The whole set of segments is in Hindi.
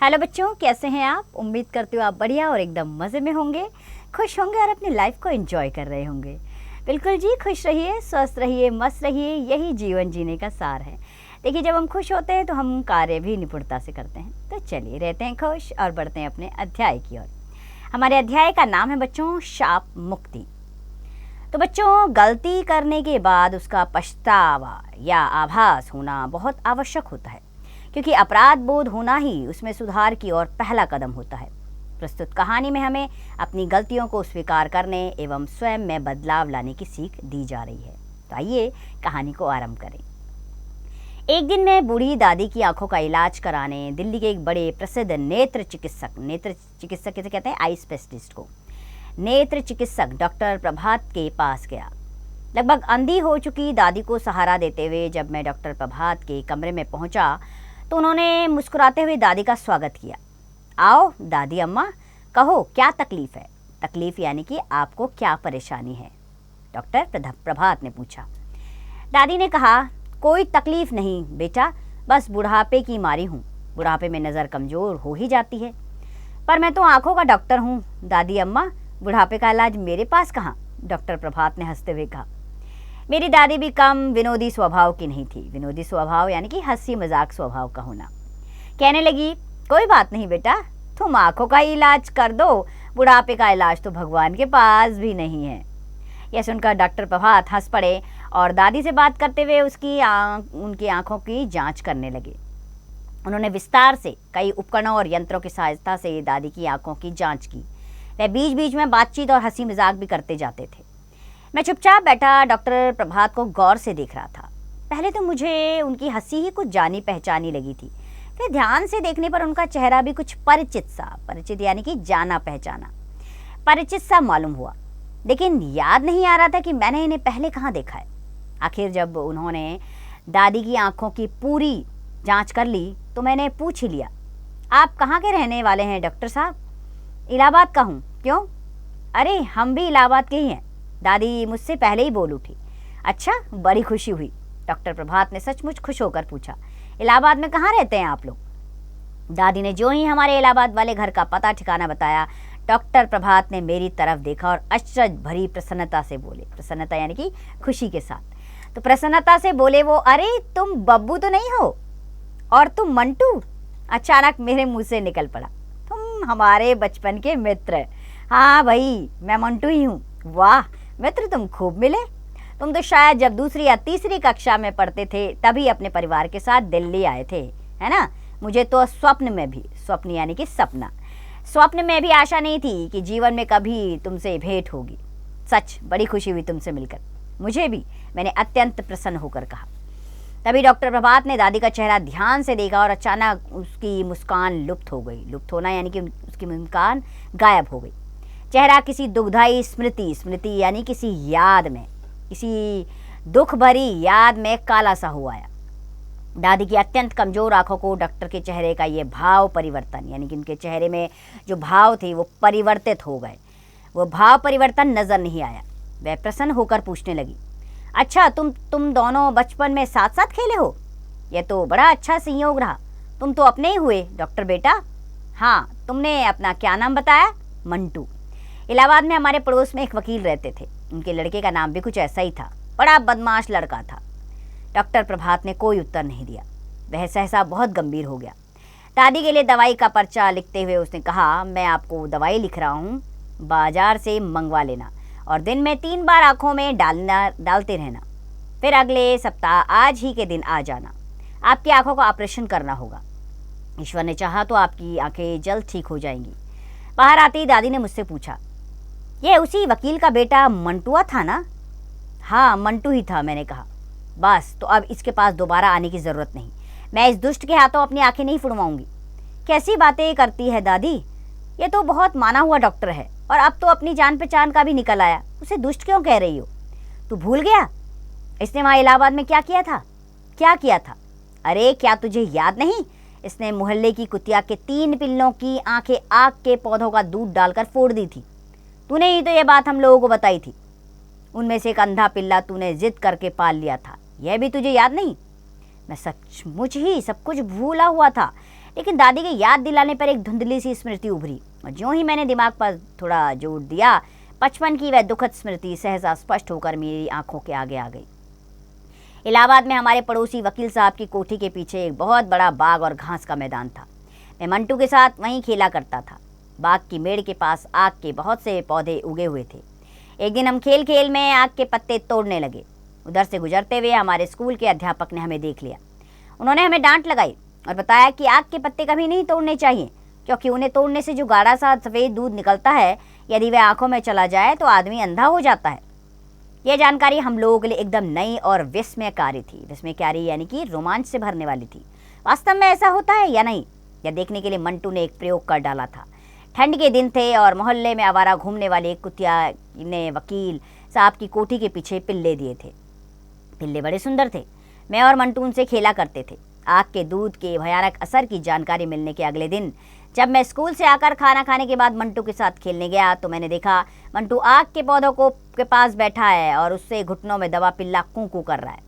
हेलो बच्चों, कैसे हैं आप? उम्मीद करती हूँ आप बढ़िया और एकदम मज़े में होंगे, खुश होंगे और अपनी लाइफ को एंजॉय कर रहे होंगे। बिल्कुल जी, खुश रहिए, स्वस्थ रहिए, मस्त रहिए, यही जीवन जीने का सार है। देखिए, जब हम खुश होते हैं तो हम कार्य भी निपुणता से करते हैं। तो चलिए, रहते हैं खुश और बढ़ते हैं अपने अध्याय की ओर। हमारे अध्याय का नाम है बच्चों, शाप मुक्ति। तो बच्चों, गलती करने के बाद उसका पछतावा या आभास होना बहुत आवश्यक होता है, क्योंकि अपराध बोध होना ही उसमें सुधार की ओर पहला कदम होता है। प्रस्तुत कहानी में हमें अपनी गलतियों को स्वीकार करने एवं स्वयं में बदलाव लाने की सीख दी जा रही है। तो आइए कहानी को आरंभ करें। एक दिन मैं बूढ़ी दादी की आंखों का इलाज कराने दिल्ली के एक बड़े प्रसिद्ध नेत्र चिकित्सक किसे कहते हैं, आई स्पेशलिस्ट को, नेत्र चिकित्सक डॉक्टर प्रभात के पास गया। लगभग अंधी हो चुकी दादी को सहारा देते हुए जब मैं डॉक्टर प्रभात के कमरे में पहुंचा तो उन्होंने मुस्कुराते हुए दादी का स्वागत किया। आओ दादी अम्मा, कहो क्या तकलीफ है? तकलीफ यानी कि आपको क्या परेशानी है? डॉक्टर प्रभात ने पूछा। दादी ने कहा, कोई तकलीफ नहीं बेटा, बस बुढ़ापे की मारी हूँ। बुढ़ापे में नज़र कमज़ोर हो ही जाती है। पर मैं तो आँखों का डॉक्टर हूँ दादी अम्मा, बुढ़ापे का इलाज मेरे पास कहाँ? डॉक्टर प्रभात ने हंसते हुए कहा। मेरी दादी भी कम विनोदी स्वभाव की नहीं थी। विनोदी स्वभाव यानी कि हंसी मजाक स्वभाव का होना। कहने लगी, कोई बात नहीं बेटा, तुम आंखों का इलाज कर दो, बुढ़ापे का इलाज तो भगवान के पास भी नहीं है। यह सुनकर डॉक्टर प्रभात हंस पड़े और दादी से बात करते हुए उनकी आंखों की जांच करने लगे। उन्होंने विस्तार से कई उपकरणों और यंत्रों की सहायता से दादी की आंखों की जाँच की। वह बीच बीच में बातचीत और हंसी मजाक भी करते जाते थे। मैं चुपचाप बैठा डॉक्टर प्रभात को गौर से देख रहा था। पहले तो मुझे उनकी हंसी ही कुछ जानी पहचानी लगी थी, फिर ध्यान से देखने पर उनका चेहरा भी कुछ परिचित यानी कि जाना पहचाना, परिचित सा मालूम हुआ। लेकिन याद नहीं आ रहा था कि मैंने इन्हें पहले कहाँ देखा है। आखिर जब उन्होंने दादी की आंखों की पूरी जाँच कर ली तो मैंने पूछ ही लिया, आप कहाँ के रहने वाले हैं डॉक्टर साहब? इलाहाबाद का हूँ। क्यों? अरे हम भी इलाहाबाद के ही हैं, दादी मुझसे पहले ही बोल उठी। अच्छा, बड़ी खुशी हुई। डॉक्टर प्रभात ने सचमुच खुश होकर पूछा, इलाहाबाद में कहाँ रहते हैं आप लोग? दादी ने जो ही हमारे इलाहाबाद वाले घर का पता ठिकाना बताया, डॉक्टर प्रभात ने मेरी तरफ देखा और अचरज भरी प्रसन्नता से बोले, प्रसन्नता यानी कि खुशी के साथ, तो प्रसन्नता से बोले वो, अरे तुम बब्बू तो नहीं हो? और तुम मंटू? अचानक मेरे मुंह से निकल पड़ा, तुम हमारे बचपन के मित्र? हाँ भाई, मैं मंटू ही हूँ। वाह मित्र, तुम खूब मिले। तुम तो शायद जब दूसरी या तीसरी कक्षा में पढ़ते थे तभी अपने परिवार के साथ दिल्ली आए थे, है ना? मुझे तो स्वप्न यानी कि सपना, स्वप्न में भी आशा नहीं थी कि जीवन में कभी तुमसे भेंट होगी। सच बड़ी खुशी हुई तुमसे मिलकर। मुझे भी, मैंने अत्यंत प्रसन्न होकर कहा। तभी डॉक्टर प्रभात ने दादी का चेहरा ध्यान से देखा और अचानक उसकी मुस्कान लुप्त हो गई। लुप्त होना यानी कि उसकी मुस्कान गायब हो गई। चेहरा किसी दुखदाई स्मृति यानी किसी याद में, किसी दुख भरी याद में काला सा हुआ आया। दादी की अत्यंत कमजोर आंखों को डॉक्टर के चेहरे का ये भाव परिवर्तन यानी कि उनके चेहरे में जो भाव थे वो परिवर्तित हो गए। वो भाव परिवर्तन नजर नहीं आया। वह प्रसन्न होकर पूछने लगी, अच्छा तुम दोनों बचपन में साथ साथ खेले हो? यह तो बड़ा अच्छा संयोग रहा। तुम तो अपने ही हुए डॉक्टर बेटा। हाँ, तुमने अपना क्या नाम बताया? मंटू। इलाहाबाद में हमारे पड़ोस में एक वकील रहते थे, उनके लड़के का नाम भी कुछ ऐसा ही था। बड़ा बदमाश लड़का था। डॉक्टर प्रभात ने कोई उत्तर नहीं दिया। वह सहसा बहुत गंभीर हो गया। दादी के लिए दवाई का पर्चा लिखते हुए उसने कहा, मैं आपको दवाई लिख रहा हूँ, बाजार से मंगवा लेना और दिन में 3 बार आँखों में डालते रहना। फिर अगले सप्ताह आज ही के दिन आ जाना। आपकी आँखों का ऑपरेशन करना होगा। ईश्वर ने चाहा तो आपकी आँखें जल्द ठीक हो जाएंगी। बाहर आती ही दादी ने मुझसे पूछा, यह उसी वकील का बेटा मंटुआ था ना? हाँ, मंटू ही था, मैंने कहा। बस, तो अब इसके पास दोबारा आने की ज़रूरत नहीं। मैं इस दुष्ट के हाथों अपनी आंखें नहीं फुड़वाऊंगी। कैसी बातें करती है दादी, ये तो बहुत माना हुआ डॉक्टर है और अब तो अपनी जान पहचान का भी निकल आया। उसे दुष्ट क्यों कह रही हो? तू भूल गया इसने वहाँ इलाहाबाद में क्या किया था? क्या किया था? अरे क्या तुझे याद नहीं? इसने मोहल्ले की कुतिया के 3 पिल्लों की आंखें आग के पौधों का दूध डालकर फोड़ दी थी। तूने ही तो ये बात हम लोगों को बताई थी। उनमें से एक अंधा पिल्ला तूने जिद करके पाल लिया था, यह भी तुझे याद नहीं? मैं सचमुच ही सब कुछ भूला हुआ था, लेकिन दादी के याद दिलाने पर एक धुंधली सी स्मृति उभरी और ज्यों ही मैंने दिमाग पर थोड़ा जोर दिया, बचपन की वह दुखद स्मृति सहसा स्पष्ट होकर मेरी आंखों के आगे आ गई। इलाहाबाद में हमारे पड़ोसी वकील साहब की कोठी के पीछे एक बहुत बड़ा बाग और घास का मैदान था। मैं मंटू के साथ वहीं खेला करता था। बाग की मेड़ के पास आक के बहुत से पौधे उगे हुए थे। एक दिन हम खेल खेल में आक के पत्ते तोड़ने लगे। उधर से गुजरते हुए हमारे स्कूल के अध्यापक ने हमें देख लिया। उन्होंने हमें डांट लगाई और बताया कि आक के पत्ते कभी नहीं तोड़ने चाहिए, क्योंकि उन्हें तोड़ने से जो गाढ़ा सा सफ़ेद दूध निकलता है, यदि वह आंखों में चला जाए तो आदमी अंधा हो जाता है। यह जानकारी हम लोगों के लिए एकदम नई और विस्मयकारी थी। विस्मयकारी यानी कि रोमांच से भरने वाली थी। वास्तव में ऐसा होता है या नहीं, यह देखने के लिए मंटू ने एक प्रयोग कर डाला था। ठंड के दिन थे और मोहल्ले में आवारा घूमने वाले एक कुतिया ने वकील साहब की कोठी के पीछे पिल्ले दिए थे। पिल्ले बड़े सुंदर थे। मैं और मंटू उनसे खेला करते थे। आग के दूध के भयानक असर की जानकारी मिलने के अगले दिन जब मैं स्कूल से आकर खाना खाने के बाद मंटू के साथ खेलने गया तो मैंने देखा मंटू आग के पौधों के पास बैठा है और उससे घुटनों में दबा पिल्ला कूं कर रहा है।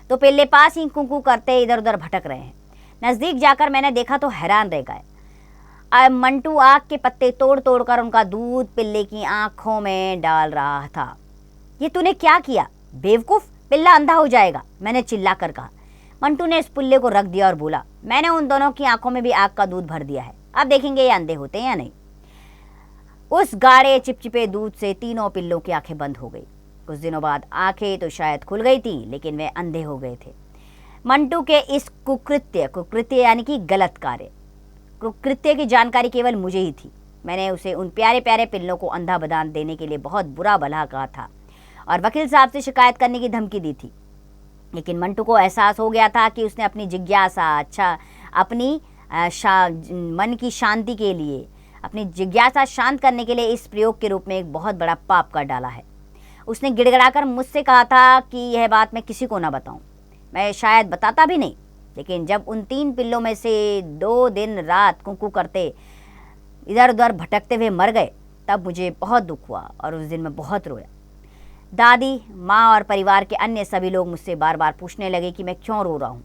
तो पिल्ले पास ही कूं करते इधर उधर भटक रहे हैं। नज़दीक जाकर मैंने देखा तो हैरान रह गए। मंटू आग के पत्ते तोड़ तोड़ कर उनका दूध पिल्ले की आंखों में डाल रहा था। ये तूने क्या किया बेवकूफ़, पिल्ला अंधा हो जाएगा, मैंने चिल्ला कर कहा। मंटू ने इस पुल्ले को रख दिया और बोला, मैंने उन दोनों की आंखों में भी आग का दूध भर दिया है, अब देखेंगे ये अंधे होते हैं या नहीं। उस गाढ़े चिपचिपे दूध से तीनों पिल्लों की आंखें बंद हो गई। कुछ दिनों बाद आंखें तो शायद खुल गई थी, लेकिन वे अंधे हो गए थे। मंटू के इस कुकृत्य यानी कि गलत कार्य कुकृत्य की जानकारी केवल मुझे ही थी। मैंने उसे उन प्यारे प्यारे पिल्लों को अंधा बदान देने के लिए बहुत बुरा भला कहा था और वकील साहब से शिकायत करने की धमकी दी थी। लेकिन मंटू को एहसास हो गया था कि उसने अपनी जिज्ञासा अपनी मन की शांति के लिए, अपनी जिज्ञासा शांत करने के लिए इस प्रयोग के रूप में एक बहुत बड़ा पाप कर डाला है। उसने गिड़गिड़ाकर मुझसे कहा था कि यह बात मैं किसी को ना बताऊं। मैं शायद बताता भी नहीं, लेकिन जब उन 3 पिल्लों में से 2 दिन रात कुकू करते इधर उधर भटकते हुए मर गए, तब मुझे बहुत दुख हुआ और उस दिन मैं बहुत रोया। दादी, माँ और परिवार के अन्य सभी लोग मुझसे बार बार पूछने लगे कि मैं क्यों रो रहा हूँ।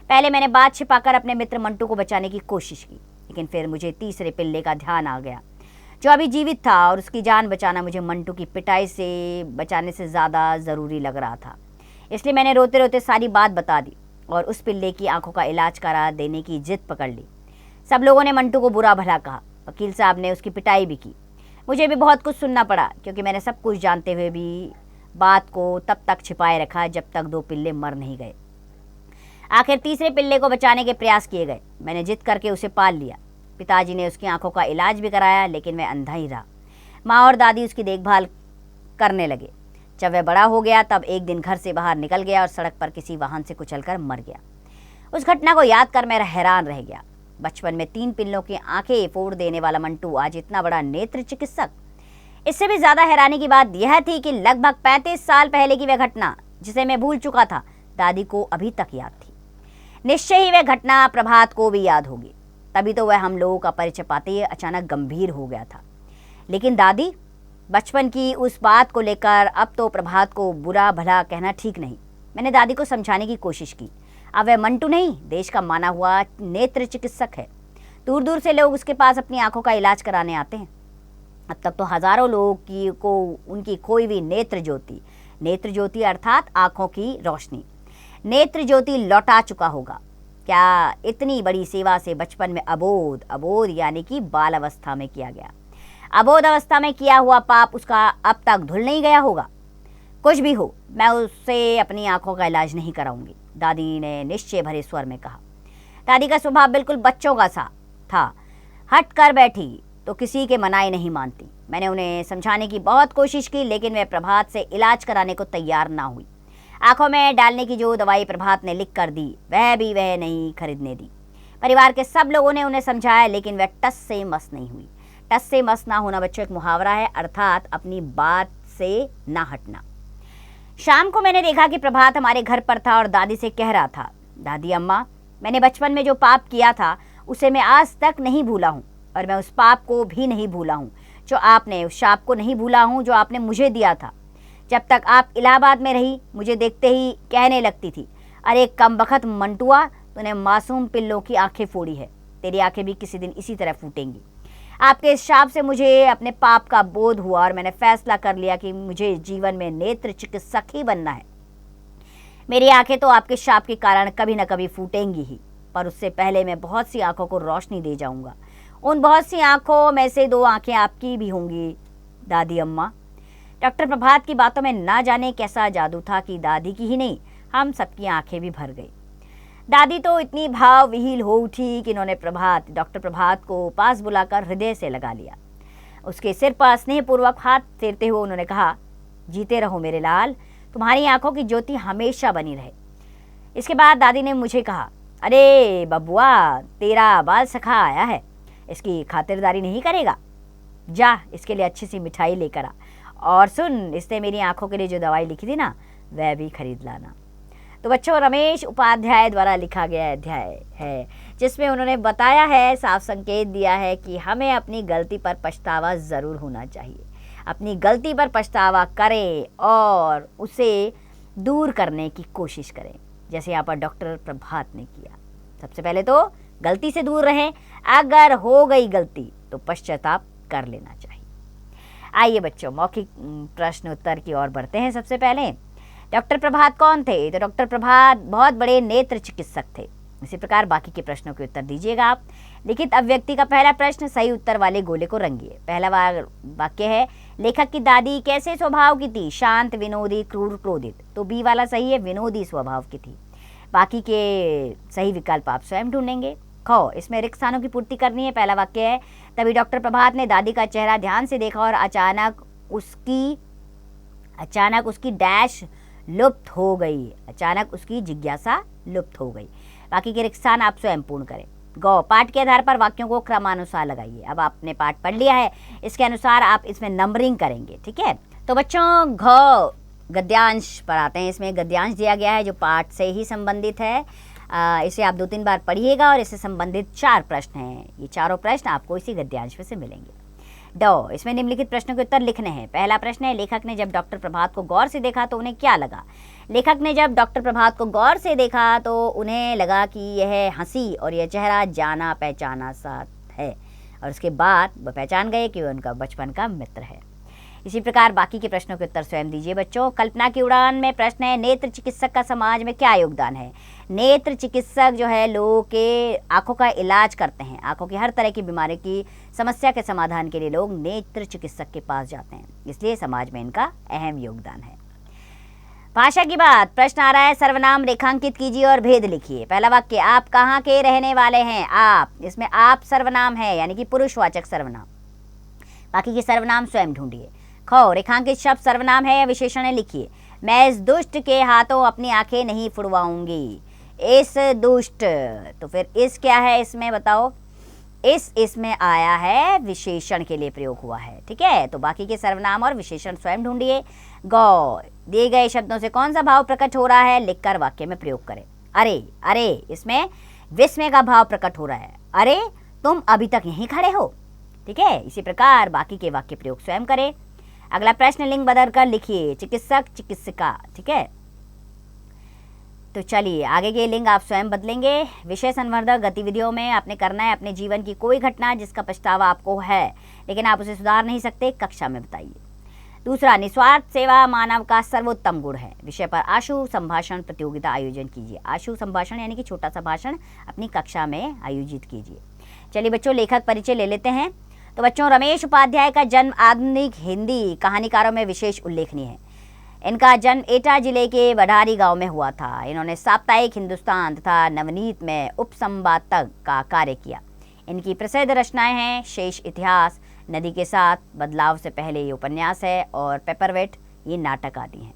पहले मैंने बात छिपाकर अपने मित्र मंटू को बचाने की कोशिश की, लेकिन फिर मुझे तीसरे पिल्ले का ध्यान आ गया जो अभी जीवित था और उसकी जान बचाना मुझे मंटू की पिटाई से बचाने से ज़्यादा ज़रूरी लग रहा था। इसलिए मैंने रोते रोते सारी बात बता दी और उस पिल्ले की आंखों का इलाज करा देने की जिद पकड़ ली। सब लोगों ने मंटू को बुरा भला कहा। वकील साहब ने उसकी पिटाई भी की। मुझे भी बहुत कुछ सुनना पड़ा, क्योंकि मैंने सब कुछ जानते हुए भी बात को तब तक छिपाए रखा जब तक 2 पिल्ले मर नहीं गए। आखिर तीसरे पिल्ले को बचाने के प्रयास किए गए। मैंने जिद करके उसे पाल लिया। पिताजी ने उसकी आंखों का इलाज भी कराया, लेकिन वह अंधा ही रहा। माँ और दादी उसकी देखभाल करने लगे। जब वह बड़ा हो गया तब एक दिन घर से बाहर निकल गया और सड़क पर किसी वाहन से कुचलकर मर गया। उस घटना को याद कर मैं हैरान रह गया। बचपन में 3 पिल्लों की आंखें फोड़ देने वाला मंटू आज इतना बड़ा नेत्र चिकित्सक। इससे भी ज्यादा हैरानी की बात यह थी कि लगभग 35 साल पहले की वह घटना, जिसे मैं भूल चुका था, दादी को अभी तक याद थी। निश्चय ही वह घटना प्रभात को भी याद होगी। तभी तो वह हम लोगों का परिचय पाते ही अचानक गंभीर हो गया था। लेकिन दादी, बचपन की उस बात को लेकर अब तो प्रभात को बुरा भला कहना ठीक नहीं। मैंने दादी को समझाने की कोशिश की। अब वह मंटू नहीं, देश का माना हुआ नेत्र चिकित्सक है। दूर दूर से लोग उसके पास अपनी आंखों का इलाज कराने आते हैं। अब तक तो हजारों लोगों को उनकी खोई हुई नेत्र ज्योति अर्थात आंखों की रोशनी, नेत्र ज्योति लौटा चुका होगा। क्या इतनी बड़ी सेवा से बचपन में अबोध यानी कि बाल अवस्था में किया गया, अबोध अवस्था में किया हुआ पाप उसका अब तक धुल नहीं गया होगा? कुछ भी हो, मैं उससे अपनी आंखों का इलाज नहीं कराऊंगी, दादी ने निश्चय भरे स्वर में कहा। दादी का स्वभाव बिल्कुल बच्चों का सा था। हट कर बैठी तो किसी के मनाई नहीं मानती। मैंने उन्हें समझाने की बहुत कोशिश की, लेकिन वे प्रभात से इलाज कराने को तैयार ना हुई। आंखों में डालने की जो दवाई प्रभात ने लिख कर दी, वह भी वह नहीं खरीदने दी। परिवार के सब लोगों ने उन्हें समझाया, लेकिन वह टस से मस नहीं हुई। टस से मस ना होना बच्चों एक मुहावरा है, अर्थात अपनी बात से ना हटना। शाम को मैंने देखा कि प्रभात हमारे घर पर था और दादी से कह रहा था, दादी अम्मा, मैंने बचपन में जो पाप किया था उसे मैं आज तक नहीं भूला हूँ, और मैं उस पाप को भी नहीं भूला हूँ जो आपने, उस शाप को नहीं भूला हूँ जो आपने मुझे दिया था। जब तक आप इलाहाबाद में रही, मुझे देखते ही कहने लगती थी, अरे कमबख्त मंटुआ, तूने मासूम पिल्लों की आंखें फोड़ी है। तेरी आंखें भी किसी दिन इसी तरह फूटेंगी। आपके इस शाप से मुझे अपने पाप का बोध हुआ और मैंने फैसला कर लिया कि मुझे जीवन में नेत्र चिकित्सक ही बनना है। मेरी आंखें तो आपके शाप के कारण कभी न कभी फूटेंगी ही, पर उससे पहले मैं बहुत सी आंखों को रोशनी दे जाऊंगा। उन बहुत सी आंखों में से 2 आंखें आपकी भी होंगी दादी अम्मा। डॉक्टर प्रभात की बातों में ना जाने कैसा जादू था कि दादी की ही नहीं, हम सबकी आंखें भी भर गई। दादी तो इतनी भाव विहील हो उठी कि उन्होंने डॉक्टर प्रभात को पास बुलाकर हृदय से लगा लिया। उसके सिर पर स्नेहपूर्वक हाथ फेरते हुए उन्होंने कहा, जीते रहो मेरे लाल, तुम्हारी आंखों की ज्योति हमेशा बनी रहे। इसके बाद दादी ने मुझे कहा, अरे बबुआ, तेरा बाल सखा आया है, इसकी खातिरदारी नहीं करेगा? जा इसके लिए अच्छी सी मिठाई लेकर आ, और सुन, इसने मेरी आंखों के लिए जो दवाई लिखी थी ना, वह भी खरीद लाना। तो बच्चों, रमेश उपाध्याय द्वारा लिखा गया अध्याय है जिसमें उन्होंने बताया है, साफ संकेत दिया है कि हमें अपनी गलती पर पछतावा ज़रूर होना चाहिए। अपनी गलती पर पछतावा करें और उसे दूर करने की कोशिश करें, जैसे यहाँ पर डॉक्टर प्रभात ने किया। सबसे पहले तो गलती से दूर रहें, अगर हो गई गलती तो पश्चाताप कर लेना चाहिए। आइए बच्चों, मौखिक प्रश्न उत्तर की ओर बढ़ते हैं। सबसे पहले, डॉक्टर प्रभात कौन थे? तो डॉक्टर प्रभात बहुत बड़े नेत्र चिकित्सक थे। इसी प्रकार बाकी के प्रश्नों के उत्तर दीजिएगा आप। लिखित अभिव्यक्ति का पहला प्रश्न, सही उत्तर वाले गोले को रंगिए। पहला वाक्य है, लेखक की दादी कैसे स्वभाव की थी? शांत, विनोदी, क्रूर, क्रोधित। तो बी वाला सही है, विनोदी स्वभाव की थी। बाकी के सही विकल्प आप स्वयं ढूंढेंगे। खो, इसमें रिक्त स्थानों की पूर्ति करनी है। पहला वाक्य है, तभी डॉक्टर प्रभात ने दादी का चेहरा ध्यान से देखा और अचानक उसकी डैश लुप्त हो गई। अचानक उसकी जिज्ञासा लुप्त हो गई। बाकी के रिक्त स्थान आप स्वयं पूर्ण करें। गौ, पाठ के आधार पर वाक्यों को क्रमानुसार लगाइए। अब आपने पाठ पढ़ लिया है, इसके अनुसार आप इसमें नंबरिंग करेंगे, ठीक है? तो बच्चों, घ गद्यांश पर आते हैं। इसमें गद्यांश दिया गया है जो पाठ से ही संबंधित है। इसे आप 2-3 बार पढ़िएगा और इससे संबंधित 4 प्रश्न हैं। ये चारों प्रश्न आपको इसी गद्यांश में से मिलेंगे। डॉ, इसमें निम्नलिखित प्रश्नों के उत्तर लिखने हैं। पहला प्रश्न है, लेखक ने जब डॉक्टर प्रभात को गौर से देखा तो उन्हें क्या लगा? लेखक ने जब डॉक्टर प्रभात को गौर से देखा तो उन्हें लगा कि यह हंसी और यह चेहरा जाना पहचाना सा है, और उसके बाद वह पहचान गए कि वह उनका बचपन का मित्र है। इसी प्रकार बाकी के प्रश्नों के उत्तर स्वयं दीजिए बच्चों। कल्पना की उड़ान में प्रश्न है, नेत्र चिकित्सक का समाज में क्या योगदान है? नेत्र चिकित्सक जो है लोगों के आंखों का इलाज करते हैं। आंखों की हर तरह की बीमारी की समस्या के समाधान के लिए लोग नेत्र चिकित्सक के पास जाते हैं, इसलिए समाज में इनका अहम योगदान है। भाषा की बात, प्रश्न आ रहा है, सर्वनाम रेखांकित कीजिए और भेद लिखिए। पहला वाक्य, आप कहाँ के रहने वाले हैं? आप, इसमें आप सर्वनाम है, यानी कि पुरुषवाचक सर्वनाम। बाकी के सर्वनाम स्वयं ढूंढिए। खो, रेखांकित शब्द सर्वनाम है या विशेषण है, लिखिए। मैं इस दुष्ट के हाथों अपनी आंखें नहीं फुड़वाऊंगी। इस दुष्ट, तो फिर इस क्या है इसमें बताओ? इसमें आया है, विशेषण के लिए प्रयोग हुआ है, ठीक है? तो बाकी के सर्वनाम और विशेषण स्वयं ढूंढिए। गौ, दिए गए शब्दों से कौन सा भाव प्रकट हो रहा है, लिखकर वाक्य में प्रयोग करें। अरे, अरे, इसमें विस्मय का भाव प्रकट हो रहा है। अरे, तुम अभी तक यहीं खड़े हो, ठीक है? इसी प्रकार बाकी के वाक्य प्रयोग स्वयं करें। अगला प्रश्न, लिंग बदल कर लिखिए, चिकित्सक, चिकित्सिका, ठीक है? तो चलिए आगे के लिंग आप स्वयं बदलेंगे। विषय संवर्धक गतिविधियों में आपने करना है अपने जीवन की कोई घटना जिसका पछतावा आपको है लेकिन आप उसे सुधार नहीं सकते, कक्षा में बताइए। दूसरा, निस्वार्थ सेवा मानव का सर्वोत्तम गुण है। विषय पर आशु संभाषण प्रतियोगिता आयोजन कीजिए। आशु संभाषण यानी कि छोटा सा भाषण अपनी कक्षा में आयोजित कीजिए। चलिए बच्चों, लेखक परिचय ले लेते हैं। तो बच्चों, रमेश उपाध्याय का जन्म आधुनिक हिंदी कहानीकारों में विशेष उल्लेखनीय है। इनका जन्म एटा जिले के बढारी गांव में हुआ था। इन्होंने साप्ताहिक हिंदुस्तान तथा नवनीत में उपसंपादक का कार्य किया। इनकी प्रसिद्ध रचनाएं हैं शेष इतिहास, नदी के साथ, बदलाव से पहले ये उपन्यास है, और पेपरवेट ये नाटक आदि हैं।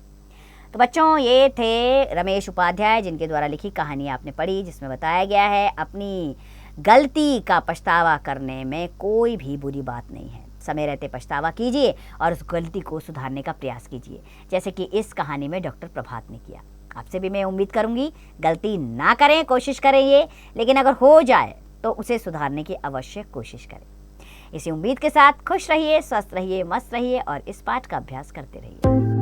तो बच्चों, ये थे रमेश उपाध्याय जिनके द्वारा लिखी कहानी आपने पढ़ी, जिसमें बताया गया है अपनी गलती का पछतावा करने में कोई भी बुरी बात नहीं है। समय रहते पछतावा कीजिए और उस गलती को सुधारने का प्रयास कीजिए, जैसे कि इस कहानी में डॉक्टर प्रभात ने किया। आपसे भी मैं उम्मीद करूंगी गलती ना करें, कोशिश करें ये, लेकिन अगर हो जाए तो उसे सुधारने की अवश्य कोशिश करें। इसी उम्मीद के साथ खुश रहिए, स्वस्थ रहिए, मस्त रहिए और इस पाठ का अभ्यास करते रहिए।